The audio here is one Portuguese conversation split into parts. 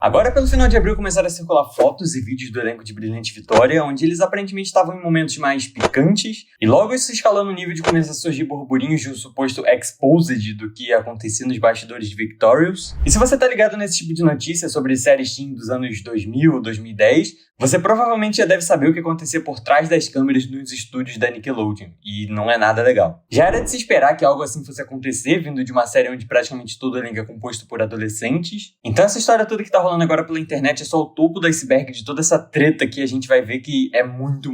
Agora, pelo final de abril, começaram a circular fotos e vídeos do elenco de Brilhante Vitória, onde eles aparentemente estavam em momentos mais picantes, e logo isso escalando o nível de começar a surgir burburinhos de um suposto exposed do que acontecia nos bastidores de Victorious. E se você tá ligado nesse tipo de notícia sobre séries teen dos anos 2000, 2010, você provavelmente já deve saber o que acontecia por trás das câmeras nos estúdios da Nickelodeon, e não é nada legal. Já era de se esperar que algo assim fosse acontecer, vindo de uma série onde praticamente todo o elenco é composto por adolescentes. Então essa história toda que tá rolando agora pela internet é só o topo do iceberg de toda essa treta que a gente vai ver que é muito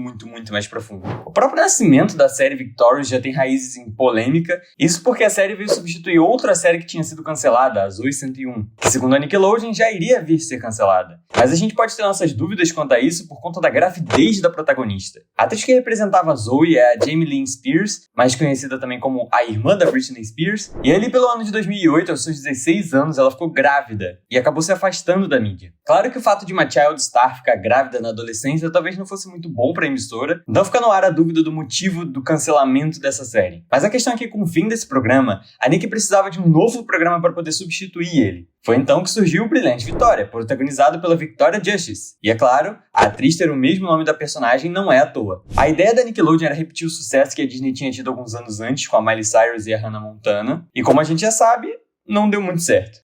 mais profundo. O próprio nascimento da série Victorious já tem raízes em polêmica, isso porque a série veio substituir outra série que tinha sido cancelada, a Zoey 101, que segundo a Nickelodeon já iria vir ser cancelada. Mas a gente pode ter nossas dúvidas quanto a isso por conta da gravidez da protagonista. A atriz que representava a Zoey é a Jamie Lynn Spears, mais conhecida também como a irmã da Britney Spears, e ali pelo ano de 2008, aos seus 16 anos, ela ficou grávida e acabou se afastando da mídia. Claro que o fato de uma child star ficar grávida na adolescência talvez não fosse muito bom para a emissora, então fica no ar a dúvida do motivo do cancelamento dessa série. Mas a questão é que com o fim desse programa, a Nick precisava de um novo programa para poder substituir ele. Foi então que surgiu o Brilhante Vitória, protagonizado pela Victoria Justice. E é claro, a atriz ter o mesmo nome da personagem não é à toa. A ideia da Nickelodeon era repetir o sucesso que a Disney tinha tido alguns anos antes com a Miley Cyrus e a Hannah Montana, e como a gente já sabe, não deu muito certo.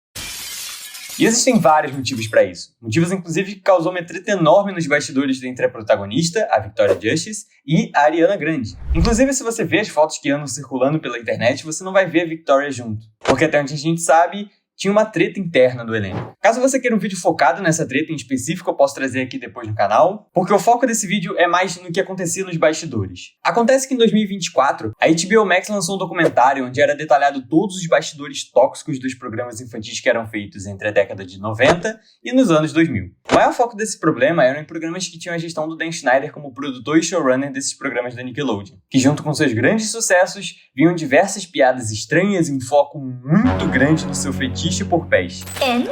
E existem vários motivos para isso. Motivos, inclusive, que causou uma treta enorme nos bastidores entre a protagonista, a Victoria Justice, e a Ariana Grande. Inclusive, se você vê as fotos que andam circulando pela internet, você não vai ver a Victoria junto. Porque até onde a gente sabe, tinha uma treta interna do elenco. Caso você queira um vídeo focado nessa treta em específico, eu posso trazer aqui depois no canal, porque o foco desse vídeo é mais no que acontecia nos bastidores. Acontece que em 2024, a HBO Max lançou um documentário onde era detalhado todos os bastidores tóxicos dos programas infantis que eram feitos entre a década de 90 e nos anos 2000. O maior foco desse problema eram em programas que tinham a gestão do Dan Schneider como produtor e showrunner desses programas da Nickelodeon, que junto com seus grandes sucessos, vinham diversas piadas estranhas e um foco muito grande no seu fetiche por pés. In.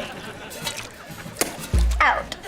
Out.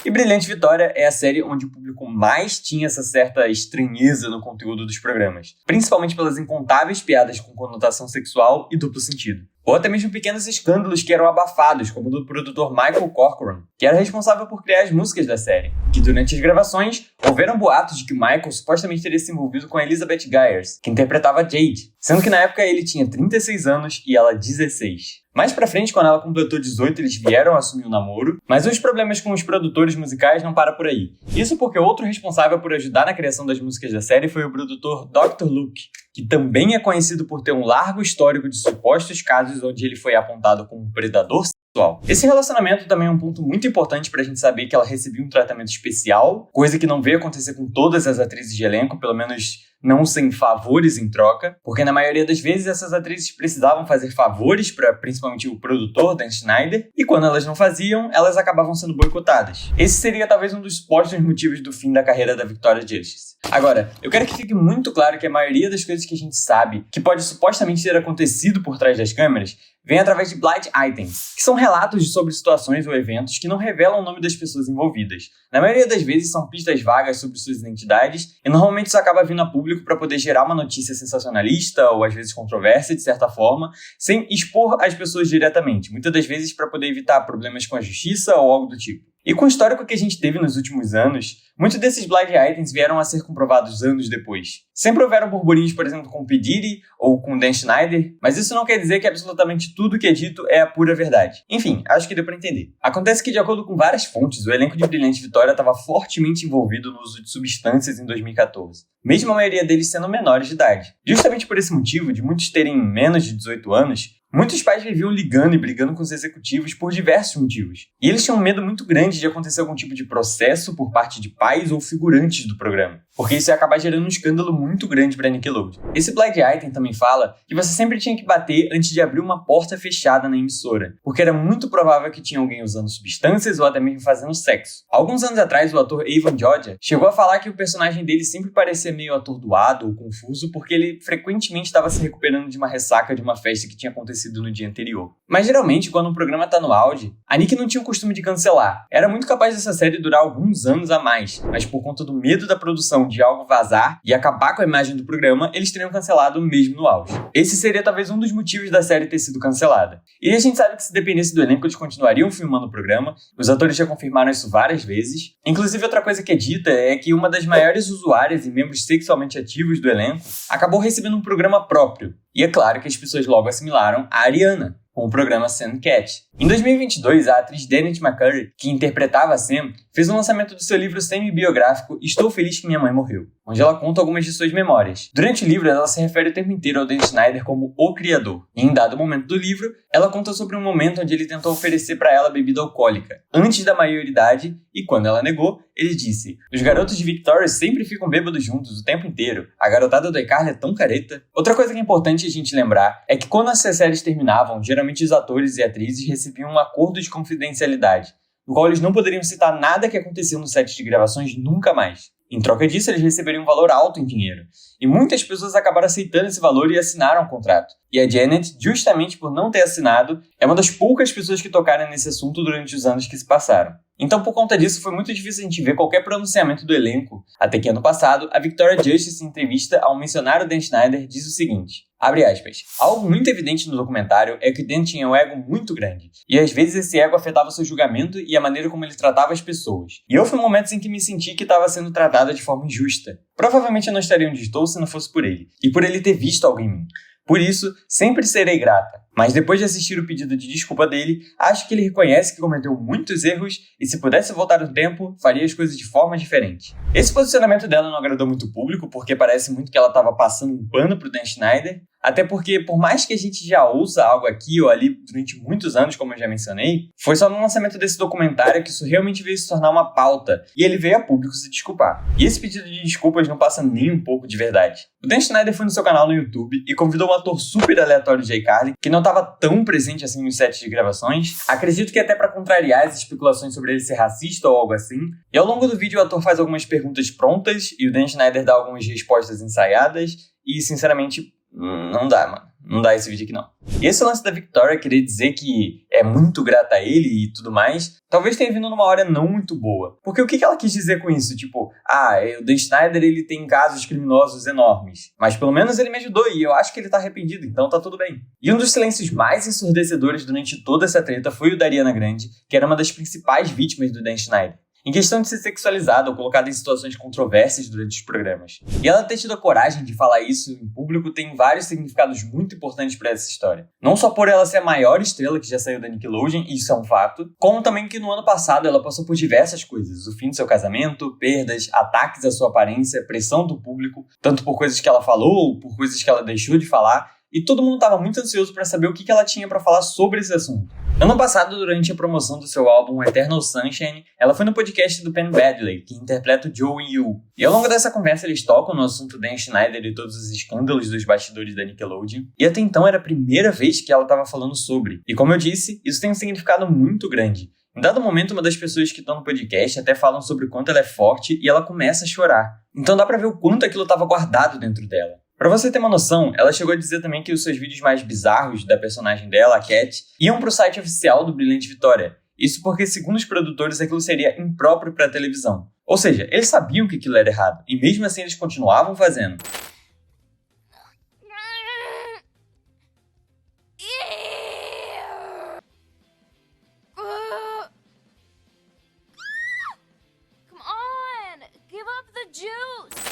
E Brilhante Vitória é a série onde o público mais tinha essa certa estranheza no conteúdo dos programas, principalmente pelas incontáveis piadas com conotação sexual e duplo sentido. Ou até mesmo pequenos escândalos que eram abafados, como o do produtor Michael Corcoran, que era responsável por criar as músicas da série, que durante as gravações houveram boatos de que o Michael supostamente teria se envolvido com a Elizabeth Gyers, que interpretava Jade, sendo que na época ele tinha 36 anos e ela 16. Mais pra frente, quando ela completou 18, eles vieram assumir o namoro, mas os problemas com os produtores musicais não param por aí. Isso porque outro responsável por ajudar na criação das músicas da série foi o produtor Dr. Luke, que também é conhecido por ter um largo histórico de supostos casos onde ele foi apontado como um predador sexual. Esse relacionamento também é um ponto muito importante pra gente saber que ela recebia um tratamento especial, coisa que não veio acontecer com todas as atrizes de elenco, pelo menos não sem favores em troca, porque na maioria das vezes essas atrizes precisavam fazer favores para principalmente o produtor, Dan Schneider, e quando elas não faziam, elas acabavam sendo boicotadas. Esse seria talvez um dos supostos motivos do fim da carreira da Victoria Justice. Agora, eu quero que fique muito claro que a maioria das coisas que a gente sabe que pode supostamente ter acontecido por trás das câmeras vem através de blind items, que são relatos sobre situações ou eventos que não revelam o nome das pessoas envolvidas. Na maioria das vezes são pistas vagas sobre suas identidades e normalmente isso acaba vindo a público para poder gerar uma notícia sensacionalista ou às vezes controversa de certa forma, sem expor as pessoas diretamente, muitas das vezes para poder evitar problemas com a justiça ou algo do tipo. E com o histórico que a gente teve nos últimos anos, muitos desses blind items vieram a ser comprovados anos depois. Sempre houveram burburinhos, por exemplo, com P. Diddy ou com Dan Schneider, mas isso não quer dizer que absolutamente tudo que é dito é a pura verdade. Enfim, acho que deu pra entender. Acontece que, de acordo com várias fontes, o elenco de Brilhante Vitória estava fortemente envolvido no uso de substâncias em 2014, mesmo a maioria deles sendo menores de idade. Justamente por esse motivo, de muitos terem menos de 18 anos, muitos pais viviam ligando e brigando com os executivos por diversos motivos. E eles tinham um medo muito grande de acontecer algum tipo de processo por parte de pais ou figurantes do programa, porque isso ia acabar gerando um escândalo muito grande para Nickelodeon. Esse blind item também fala que você sempre tinha que bater antes de abrir uma porta fechada na emissora, porque era muito provável que tinha alguém usando substâncias ou até mesmo fazendo sexo. Alguns anos atrás, o ator Avon Georgia chegou a falar que o personagem dele sempre parecia meio atordoado ou confuso porque ele frequentemente estava se recuperando de uma ressaca de uma festa que tinha acontecido acontecido no dia anterior. Mas geralmente, quando um programa tá no auge, a Nick não tinha o costume de cancelar. Era muito capaz dessa série durar alguns anos a mais, mas por conta do medo da produção de algo vazar e acabar com a imagem do programa, eles teriam cancelado mesmo no auge. Esse seria talvez um dos motivos da série ter sido cancelada. E a gente sabe que se dependesse do elenco, eles continuariam filmando o programa, os atores já confirmaram isso várias vezes. Inclusive, outra coisa que é dita é que uma das maiores usuárias e membros sexualmente ativos do elenco acabou recebendo um programa próprio. E é claro que as pessoas logo assimilaram a Ariana com o programa Sam Cat. Em 2022, a atriz Danette McCurry, que interpretava a Sam, fez o lançamento do seu livro semi-biográfico Estou Feliz que Minha Mãe Morreu, onde ela conta algumas de suas memórias. Durante o livro, ela se refere o tempo inteiro ao Dan Schneider como o criador. E em dado momento do livro, ela conta sobre um momento onde ele tentou oferecer para ela bebida alcoólica, antes da maioridade, e quando ela negou, ele disse: "Os garotos de Victorious sempre ficam bêbados juntos o tempo inteiro. A garotada do iCarly é tão careta." Outra coisa que é importante a gente lembrar é que quando essas séries terminavam, geralmente os atores e atrizes recebiam um acordo de confidencialidade, no qual eles não poderiam citar nada que aconteceu no set de gravações nunca mais. Em troca disso, eles receberiam um valor alto em dinheiro. E muitas pessoas acabaram aceitando esse valor e assinaram o contrato. E a Janet, justamente por não ter assinado, é uma das poucas pessoas que tocaram nesse assunto durante os anos que se passaram. Então, por conta disso, foi muito difícil a gente ver qualquer pronunciamento do elenco, até que ano passado, a Victoria Justice, em entrevista ao mencionar o Dan Schneider, diz o seguinte, abre aspas, "Algo muito evidente no documentário é que o Dan tinha um ego muito grande, e às vezes esse ego afetava seu julgamento e a maneira como ele tratava as pessoas. E houve momentos em que me senti que estava sendo tratada de forma injusta. Provavelmente eu não estaria onde estou se não fosse por ele, e por ele ter visto algo em mim. Por isso, sempre serei grata. Mas depois de assistir o pedido de desculpa dele, acho que ele reconhece que cometeu muitos erros e se pudesse voltar no tempo, faria as coisas de forma diferente." Esse posicionamento dela não agradou muito o público, porque parece muito que ela estava passando um pano pro Dan Schneider, até porque, por mais que a gente já ouça algo aqui ou ali durante muitos anos, como eu já mencionei, foi só no lançamento desse documentário que isso realmente veio se tornar uma pauta, e ele veio a público se desculpar. E esse pedido de desculpas não passa nem um pouco de verdade. O Dan Schneider foi no seu canal no YouTube e convidou um ator super aleatório de iCarly, que não estava tão presente assim nos sets de gravações, acredito que até para contrariar as especulações sobre ele ser racista ou algo assim, e ao longo do vídeo o ator faz algumas perguntas prontas e o Dan Schneider dá algumas respostas ensaiadas, e sinceramente, não dá, mano. Não dá esse vídeo aqui, não. E esse lance da Victoria querer dizer que é muito grata a ele e tudo mais, talvez tenha vindo numa hora não muito boa. Porque o que ela quis dizer com isso? Tipo, o Dan Schneider, ele tem casos criminosos enormes, mas pelo menos ele me ajudou e eu acho que ele tá arrependido, então tá tudo bem. E um dos silêncios mais ensurdecedores durante toda essa treta foi o da Ariana Grande, que era uma das principais vítimas do Dan Schneider, em questão de ser sexualizada ou colocada em situações controversas durante os programas. E ela ter tido a coragem de falar isso em público tem vários significados muito importantes para essa história. Não só por ela ser a maior estrela que já saiu da Nickelodeon, e isso é um fato, como também que no ano passado ela passou por diversas coisas. O fim do seu casamento, perdas, ataques à sua aparência, pressão do público, tanto por coisas que ela falou ou por coisas que ela deixou de falar, e todo mundo estava muito ansioso para saber o que ela tinha para falar sobre esse assunto. Ano passado, durante a promoção do seu álbum Eternal Sunshine, ela foi no podcast do Penn Badgley, que interpreta o Joe e Yu. E ao longo dessa conversa eles tocam no assunto Dan Schneider e todos os escândalos dos bastidores da Nickelodeon. E até então era a primeira vez que ela estava falando sobre. E como eu disse, isso tem um significado muito grande. Em dado momento, uma das pessoas que estão no podcast até falam sobre o quanto ela é forte e ela começa a chorar. Então dá pra ver o quanto aquilo estava guardado dentro dela. Pra você ter uma noção, ela chegou a dizer também que os seus vídeos mais bizarros da personagem dela, a Cat, iam pro site oficial do Brilhante Vitória. Isso porque, segundo os produtores, aquilo seria impróprio pra televisão. Ou seja, eles sabiam que aquilo era errado, e mesmo assim eles continuavam fazendo.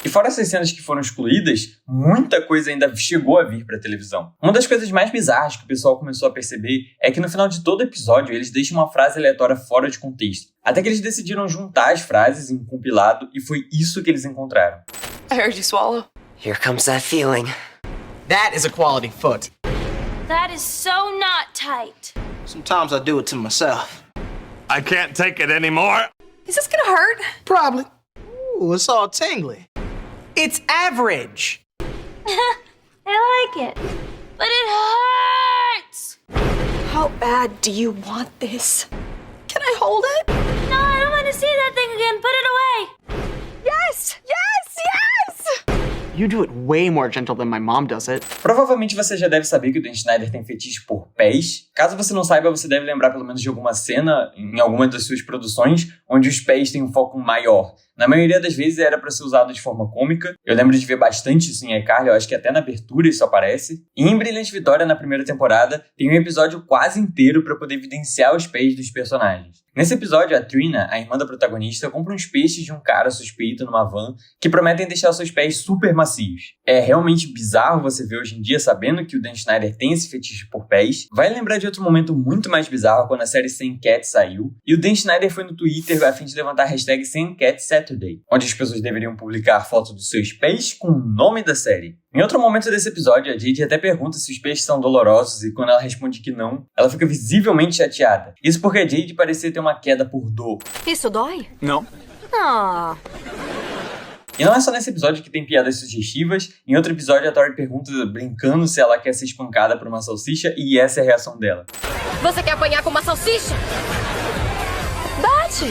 E fora essas cenas que foram excluídas, muita coisa ainda chegou a vir pra televisão. Uma das coisas mais bizarras que o pessoal começou a perceber é que no final de todo episódio eles deixam uma frase aleatória fora de contexto. Até que eles decidiram juntar as frases em um compilado e foi isso que eles encontraram. I heard you swallow. Here comes that feeling. That is a quality foot. That is so not tight. Sometimes I do it to myself. I can't take it anymore. Is this gonna hurt? Probably. Ooh, it's all tingly. It's average. I like it. But it hurts! How bad do you want this? Can I hold it? No, I don't want to see that thing again. Put it away. Yes! Yes! Yes! You do it way more gentle than my mom does it. Provavelmente você já deve saber que o Dan Schneider tem fetiche por pés. Caso você não saiba, você deve lembrar pelo menos de alguma cena em alguma das suas produções onde os pés têm um foco maior. Na maioria das vezes era para ser usado de forma cômica. Eu lembro de ver bastante isso em iCarly, eu acho que até na abertura isso aparece. E em Brilhante Vitória, na primeira temporada, tem um episódio quase inteiro para poder evidenciar os pés dos personagens. Nesse episódio, a Trina, a irmã da protagonista, compra uns peixes de um cara suspeito numa van que prometem deixar seus pés super macios. É realmente bizarro você ver hoje em dia sabendo que o Dan Schneider tem esse fetiche por pés. Vai lembrar de outro momento muito mais bizarro quando a série Sam Cat saiu e o Dan Schneider foi no Twitter a fim de levantar a hashtag Sam Cat Saturday, onde as pessoas deveriam publicar fotos dos seus pés com o nome da série. Em outro momento desse episódio, a Jade até pergunta se os peixes são dolorosos e quando ela responde que não, ela fica visivelmente chateada. Isso porque a Jade parecia ter uma queda por dor. Isso dói? No. Ah. E não é só nesse episódio que tem piadas sugestivas. Em outro episódio, a Tori pergunta, brincando, se ela quer ser espancada por uma salsicha e essa é a reação dela. Você quer apanhar com uma salsicha? Bate!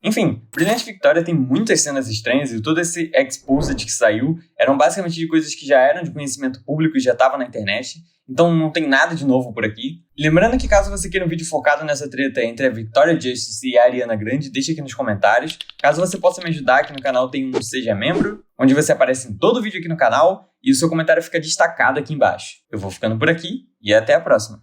Enfim, Brilhante Victória tem muitas cenas estranhas e todo esse exposed que saiu eram basicamente de coisas que já eram de conhecimento público e já estavam na internet, então não tem nada de novo por aqui. Lembrando que caso você queira um vídeo focado nessa treta entre a Victoria Justice e a Ariana Grande, deixa aqui nos comentários. Caso você possa me ajudar, aqui no canal tem um Seja Membro, onde você aparece em todo vídeo aqui no canal e o seu comentário fica destacado aqui embaixo. Eu vou ficando por aqui e até a próxima.